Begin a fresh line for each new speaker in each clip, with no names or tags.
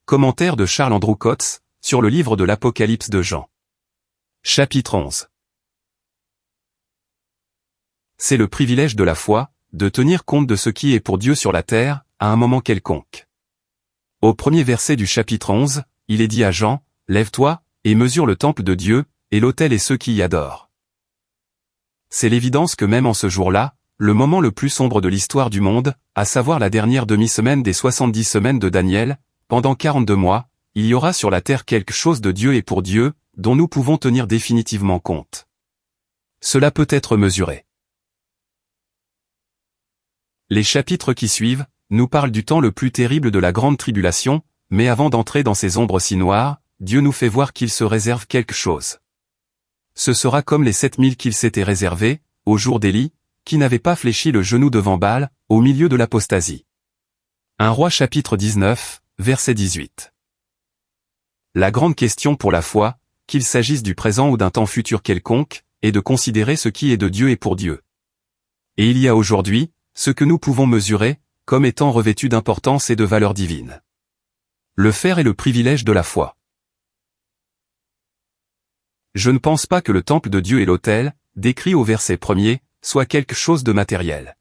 Commentaire de Charles Andrew Coates, sur le livre de l'Apocalypse de Jean. Chapitre 11. C'est le privilège de la foi, de tenir compte de ce qui est pour Dieu sur la terre, à un moment quelconque. Au premier verset du chapitre 11, il est dit à Jean, « Lève-toi, et mesure le temple de Dieu, et l'autel et ceux qui y adorent. » C'est l'évidence que même en ce jour-là, le moment le plus sombre de l'histoire du monde, à savoir la dernière demi-semaine des 70 semaines de Daniel, pendant 42 mois, il y aura sur la terre quelque chose de Dieu et pour Dieu, dont nous pouvons tenir définitivement compte. Cela peut être mesuré. Les chapitres qui suivent, nous parlent du temps le plus terrible de la grande tribulation, mais avant d'entrer dans ces ombres si noires, Dieu nous fait voir qu'il se réserve quelque chose. Ce sera comme les 7000 qu'il s'était réservés, au jour d'Élie, qui n'avait pas fléchi le genou devant Baal, au milieu de l'apostasie. 1 Rois chapitre 19, verset 18. La grande question pour la foi, qu'il s'agisse du présent ou d'un temps futur quelconque, est de considérer ce qui est de Dieu et pour Dieu. Et il y a aujourd'hui, ce que nous pouvons mesurer, comme étant revêtu d'importance et de valeur divine. Le faire est le privilège de la foi. Je ne pense pas que le temple de Dieu et l'autel, décrit au verset 1er, soit quelque chose de matériel.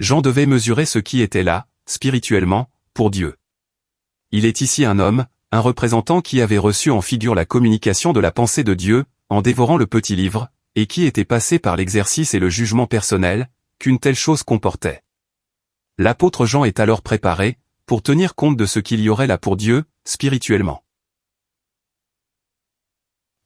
Jean devait mesurer ce qui était là, spirituellement, pour Dieu. Il est ici un homme, un représentant qui avait reçu en figure la communication de la pensée de Dieu, en dévorant le petit livre, et qui était passé par l'exercice et le jugement personnel, qu'une telle chose comportait. L'apôtre Jean est alors préparé, pour tenir compte de ce qu'il y aurait là pour Dieu, spirituellement.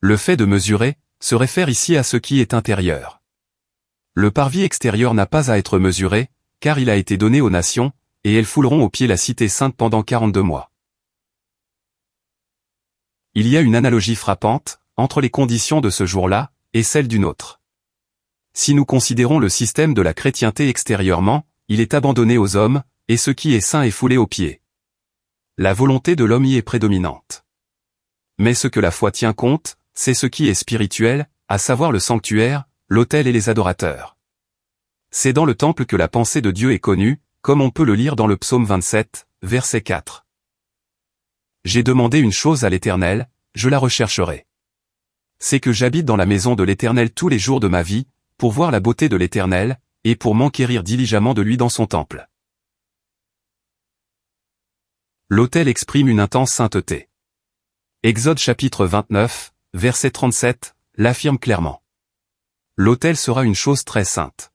Le fait de mesurer, se réfère ici à ce qui est intérieur. Le parvis extérieur n'a pas à être mesuré, car il a été donné aux nations, et elles fouleront aux pieds la cité sainte pendant 42 mois. Il y a une analogie frappante, entre les conditions de ce jour-là, et celles d'une autre. Si nous considérons le système de la chrétienté extérieurement, il est abandonné aux hommes, et ce qui est saint est foulé aux pieds. La volonté de l'homme y est prédominante. Mais ce que la foi tient compte, c'est ce qui est spirituel, à savoir le sanctuaire, l'autel et les adorateurs. C'est dans le temple que la pensée de Dieu est connue, comme on peut le lire dans le psaume 27, verset 4. J'ai demandé une chose à l'Éternel, je la rechercherai. C'est que j'habite dans la maison de l'Éternel tous les jours de ma vie, pour voir la beauté de l'Éternel, et pour m'enquérir diligemment de lui dans son temple. L'autel exprime une intense sainteté. Exode chapitre 29, verset 37, l'affirme clairement. L'autel sera une chose très sainte.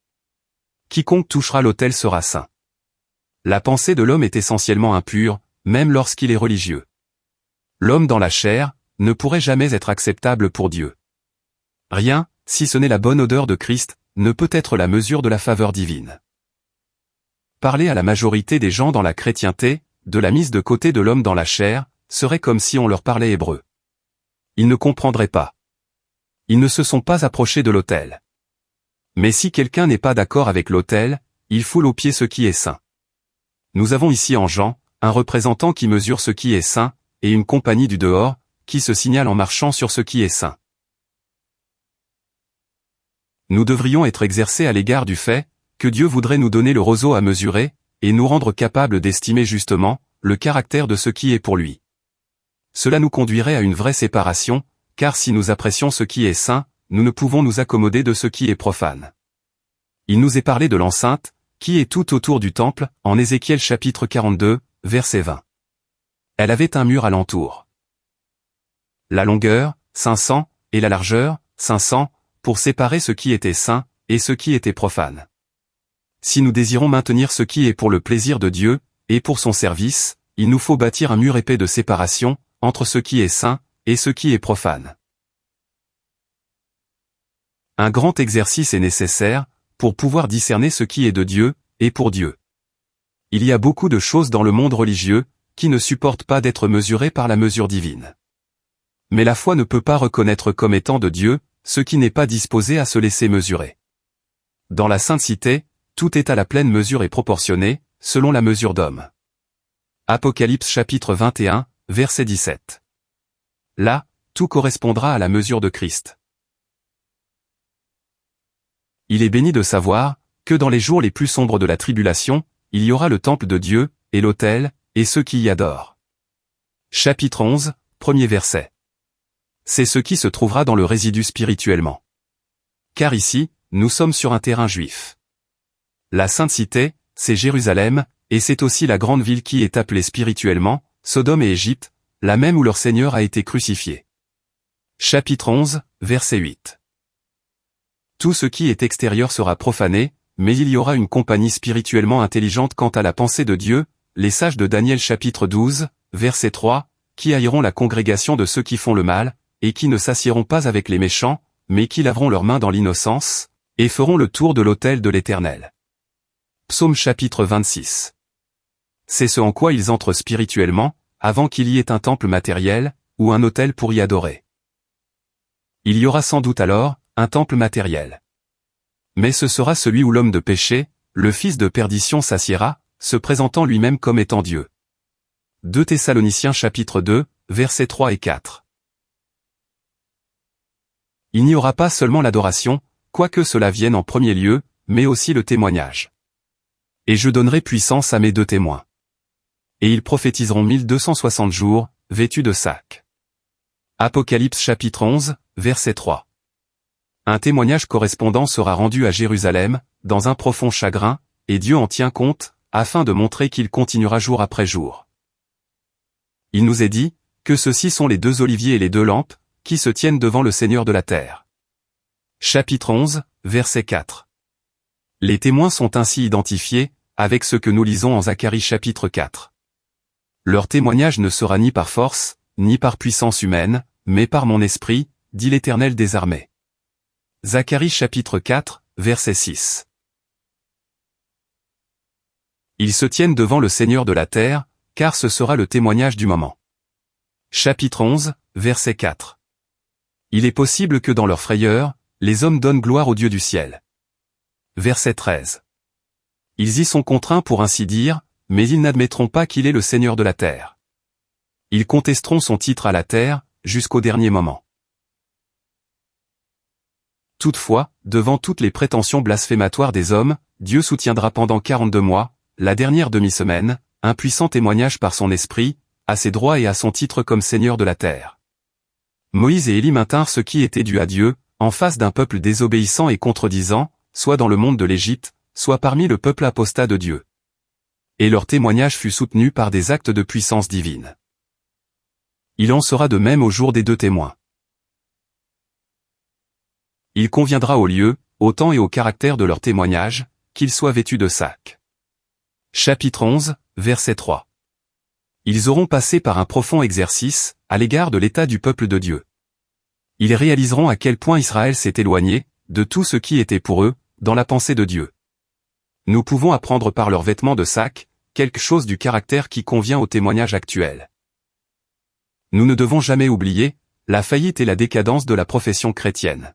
Quiconque touchera l'autel sera saint. La pensée de l'homme est essentiellement impure, même lorsqu'il est religieux. L'homme dans la chair, ne pourrait jamais être acceptable pour Dieu. Rien, si ce n'est la bonne odeur de Christ, ne peut être la mesure de la faveur divine. Parler à la majorité des gens dans la chrétienté, de la mise de côté de l'homme dans la chair, serait comme si on leur parlait hébreu. Ils ne comprendraient pas. Ils ne se sont pas approchés de l'autel. Mais si quelqu'un n'est pas d'accord avec l'autel, il foule aux pieds ce qui est saint. Nous avons ici en Jean, un représentant qui mesure ce qui est saint, et une compagnie du dehors, qui se signale en marchant sur ce qui est saint. Nous devrions être exercés à l'égard du fait, que Dieu voudrait nous donner le roseau à mesurer, et nous rendre capables d'estimer justement, le caractère de ce qui est pour lui. Cela nous conduirait à une vraie séparation, car si nous apprécions ce qui est saint, nous ne pouvons nous accommoder de ce qui est profane. Il nous est parlé de l'enceinte, qui est tout autour du temple, en Ézéchiel chapitre 42, verset 20. Elle avait un mur alentour. La longueur, 500, et la largeur, 500, pour séparer ce qui était saint, et ce qui était profane. Si nous désirons maintenir ce qui est pour le plaisir de Dieu, et pour son service, il nous faut bâtir un mur épais de séparation, entre ce qui est saint, et ce qui est profane. Un grand exercice est nécessaire, pour pouvoir discerner ce qui est de Dieu, et pour Dieu. Il y a beaucoup de choses dans le monde religieux, qui ne supportent pas d'être mesurées par la mesure divine. Mais la foi ne peut pas reconnaître comme étant de Dieu, ce qui n'est pas disposé à se laisser mesurer. Dans la sainte cité, tout est à la pleine mesure et proportionné, selon la mesure d'homme. Apocalypse chapitre 21, verset 17. Là, tout correspondra à la mesure de Christ. Il est béni de savoir, que dans les jours les plus sombres de la tribulation, il y aura le temple de Dieu, et l'autel, et ceux qui y adorent. Chapitre 11, premier verset. C'est ce qui se trouvera dans le résidu spirituellement. Car ici, nous sommes sur un terrain juif. La Sainte Cité, c'est Jérusalem, et c'est aussi la grande ville qui est appelée spirituellement, Sodome et Égypte, la même où leur Seigneur a été crucifié. Chapitre 11, verset 8. Tout ce qui est extérieur sera profané, mais il y aura une compagnie spirituellement intelligente quant à la pensée de Dieu, les sages de Daniel chapitre 12, verset 3, qui haïront la congrégation de ceux qui font le mal, et qui ne s'assiéront pas avec les méchants, mais qui laveront leurs mains dans l'innocence, et feront le tour de l'autel de l'Éternel. Psaume chapitre 26. C'est ce en quoi ils entrent spirituellement, avant qu'il y ait un temple matériel, ou un autel pour y adorer. Il y aura sans doute alors, un temple matériel. Mais ce sera celui où l'homme de péché, le fils de perdition s'assiera, se présentant lui-même comme étant Dieu. 2 Thessaloniciens chapitre 2, versets 3 et 4. Il n'y aura pas seulement l'adoration, quoique cela vienne en premier lieu, mais aussi le témoignage. Et je donnerai puissance à mes 2 témoins. Et ils prophétiseront 1260 jours, vêtus de sacs. Apocalypse chapitre 11, verset 3. Un témoignage correspondant sera rendu à Jérusalem, dans un profond chagrin, et Dieu en tient compte, afin de montrer qu'il continuera jour après jour. Il nous est dit, que ceux-ci sont les 2 oliviers et les 2 lampes, qui se tiennent devant le Seigneur de la terre. Chapitre 11, verset 4. Les témoins sont ainsi identifiés, avec ce que nous lisons en Zacharie chapitre 4. Leur témoignage ne sera ni par force, ni par puissance humaine, mais par mon esprit, dit l'Éternel des armées. Zacharie chapitre 4, verset 6. Ils se tiennent devant le Seigneur de la terre, car ce sera le témoignage du moment. Chapitre 11, verset 4. Il est possible que dans leur frayeur, les hommes donnent gloire au Dieu du ciel. Verset 13. Ils y sont contraints pour ainsi dire, mais ils n'admettront pas qu'il est le Seigneur de la terre. Ils contesteront son titre à la terre, jusqu'au dernier moment. Toutefois, devant toutes les prétentions blasphématoires des hommes, Dieu soutiendra pendant 42 mois, la dernière demi-semaine, un puissant témoignage par son esprit, à ses droits et à son titre comme Seigneur de la terre. Moïse et Élie maintinrent ce qui était dû à Dieu, en face d'un peuple désobéissant et contredisant, soit dans le monde de l'Égypte, soit parmi le peuple apostat de Dieu. Et leur témoignage fut soutenu par des actes de puissance divine. Il en sera de même au jour des 2 témoins. Il conviendra au lieu, au temps et au caractère de leur témoignage, qu'ils soient vêtus de sacs. Chapitre 11, verset 3. Ils auront passé par un profond exercice, à l'égard de l'état du peuple de Dieu. Ils réaliseront à quel point Israël s'est éloigné, de tout ce qui était pour eux, dans la pensée de Dieu. Nous pouvons apprendre par leurs vêtements de sac, quelque chose du caractère qui convient au témoignage actuel. Nous ne devons jamais oublier, la faillite et la décadence de la profession chrétienne.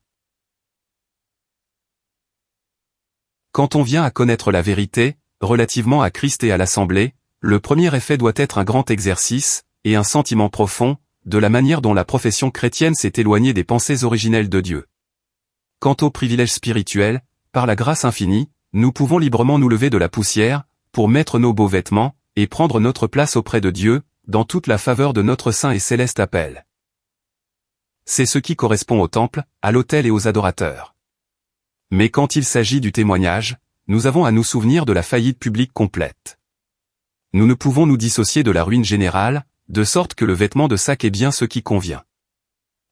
Quand on vient à connaître la vérité, relativement à Christ et à l'Assemblée, le premier effet doit être un grand exercice, et un sentiment profond, de la manière dont la profession chrétienne s'est éloignée des pensées originelles de Dieu. Quant au privilège spirituel, par la grâce infinie, nous pouvons librement nous lever de la poussière, pour mettre nos beaux vêtements, et prendre notre place auprès de Dieu, dans toute la faveur de notre saint et céleste appel. C'est ce qui correspond au temple, à l'autel et aux adorateurs. Mais quand il s'agit du témoignage, nous avons à nous souvenir de la faillite publique complète. Nous ne pouvons nous dissocier de la ruine générale, de sorte que le vêtement de sac est bien ce qui convient.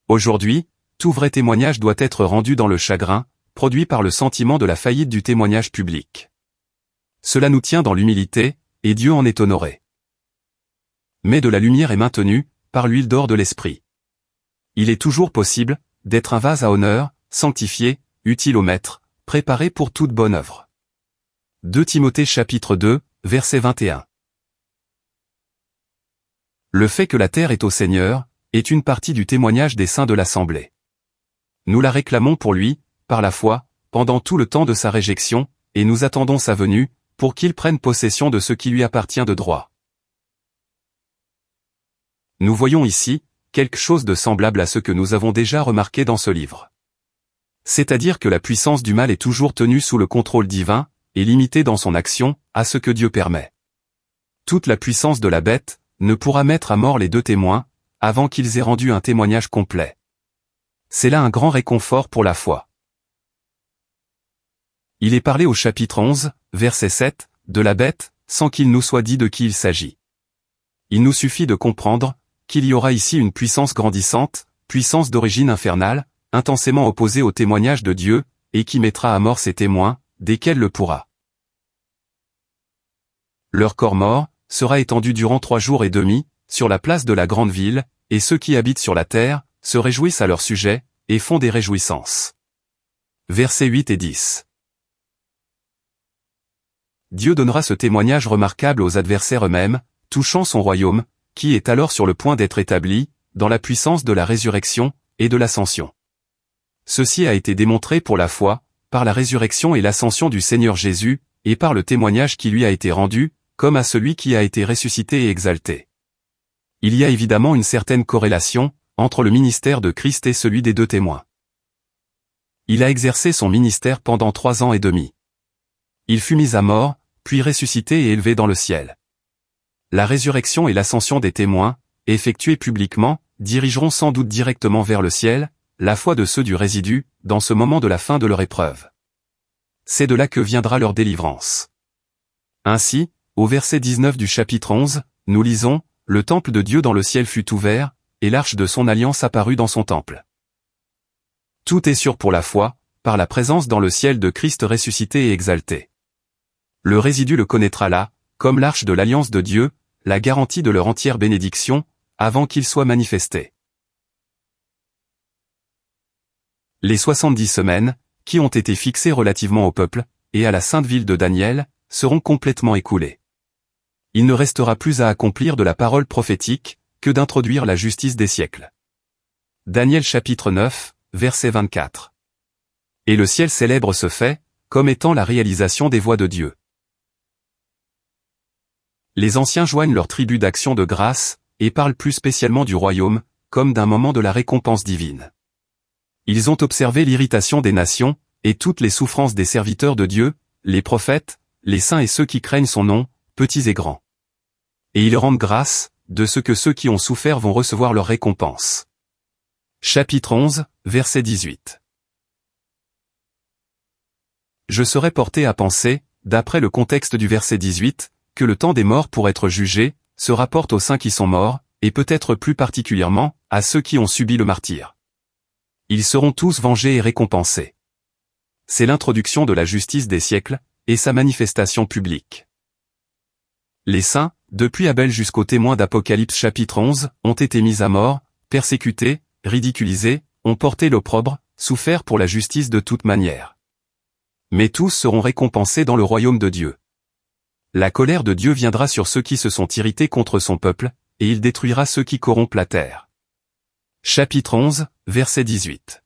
Aujourd'hui, tout vrai témoignage doit être rendu dans le chagrin, produit par le sentiment de la faillite du témoignage public. Cela nous tient dans l'humilité, et Dieu en est honoré. Mais de la lumière est maintenue, par l'huile d'or de l'esprit. Il est toujours possible, d'être un vase à honneur, sanctifié, utile au maître, préparé pour toute bonne œuvre. 2 Timothée chapitre 2, verset 21. Le fait que la terre est au Seigneur, est une partie du témoignage des saints de l'Assemblée. Nous la réclamons pour lui, par la foi, pendant tout le temps de sa réjection, et nous attendons sa venue, pour qu'il prenne possession de ce qui lui appartient de droit. Nous voyons ici, quelque chose de semblable à ce que nous avons déjà remarqué dans ce livre. C'est-à-dire que la puissance du mal est toujours tenue sous le contrôle divin, et limitée dans son action, à ce que Dieu permet. Toute la puissance de la bête, ne pourra mettre à mort les deux témoins, avant qu'ils aient rendu un témoignage complet. C'est là un grand réconfort pour la foi. Il est parlé au chapitre 11, verset 7, de la bête, sans qu'il nous soit dit de qui il s'agit. Il nous suffit de comprendre qu'il y aura ici une puissance grandissante, puissance d'origine infernale, intensément opposée au témoignage de Dieu, et qui mettra à mort ses témoins, desquels le pourra. Leur corps mort sera étendu durant 3 jours et demi, sur la place de la grande ville, et ceux qui habitent sur la terre se réjouissent à leur sujet, et font des réjouissances. Versets 8 et 10. Dieu donnera ce témoignage remarquable aux adversaires eux-mêmes, touchant son royaume, qui est alors sur le point d'être établi, dans la puissance de la résurrection et de l'ascension. Ceci a été démontré pour la foi, par la résurrection et l'ascension du Seigneur Jésus, et par le témoignage qui lui a été rendu, comme à celui qui a été ressuscité et exalté. Il y a évidemment une certaine corrélation entre le ministère de Christ et celui des deux témoins. Il a exercé son ministère pendant 3 ans et demi. Il fut mis à mort, puis ressuscité et élevé dans le ciel. La résurrection et l'ascension des témoins, effectuées publiquement, dirigeront sans doute directement vers le ciel, la foi de ceux du résidu, dans ce moment de la fin de leur épreuve. C'est de là que viendra leur délivrance. Ainsi, au verset 19 du chapitre 11, nous lisons, « Le temple de Dieu dans le ciel fut ouvert, et l'arche de son alliance apparut dans son temple. » Tout est sûr pour la foi, par la présence dans le ciel de Christ ressuscité et exalté. Le résidu le connaîtra là, comme l'arche de l'alliance de Dieu, la garantie de leur entière bénédiction, avant qu'il soit manifesté. Les 70 semaines, qui ont été fixées relativement au peuple, et à la sainte ville de Daniel, seront complètement écoulées. Il ne restera plus à accomplir de la parole prophétique, que d'introduire la justice des siècles. Daniel chapitre 9, verset 24. Et le ciel célèbre ce fait, comme étant la réalisation des voies de Dieu. Les anciens joignent leur tribu d'action de grâce, et parlent plus spécialement du royaume, comme d'un moment de la récompense divine. Ils ont observé l'irritation des nations, et toutes les souffrances des serviteurs de Dieu, les prophètes, les saints et ceux qui craignent son nom, petits et grands. Et ils rendent grâce, de ce que ceux qui ont souffert vont recevoir leur récompense. Chapitre 11, verset 18. Je serais porté à penser, d'après le contexte du verset 18, que le temps des morts pour être jugés, se rapporte aux saints qui sont morts, et peut-être plus particulièrement, à ceux qui ont subi le martyre. Ils seront tous vengés et récompensés. C'est l'introduction de la justice des siècles, et sa manifestation publique. Les saints, depuis Abel jusqu'aux témoins d'Apocalypse chapitre 11, ont été mis à mort, persécutés, ridiculisés, ont porté l'opprobre, souffert pour la justice de toute manière. Mais tous seront récompensés dans le royaume de Dieu. La colère de Dieu viendra sur ceux qui se sont irrités contre son peuple, et il détruira ceux qui corrompent la terre. Chapitre 11, verset 18.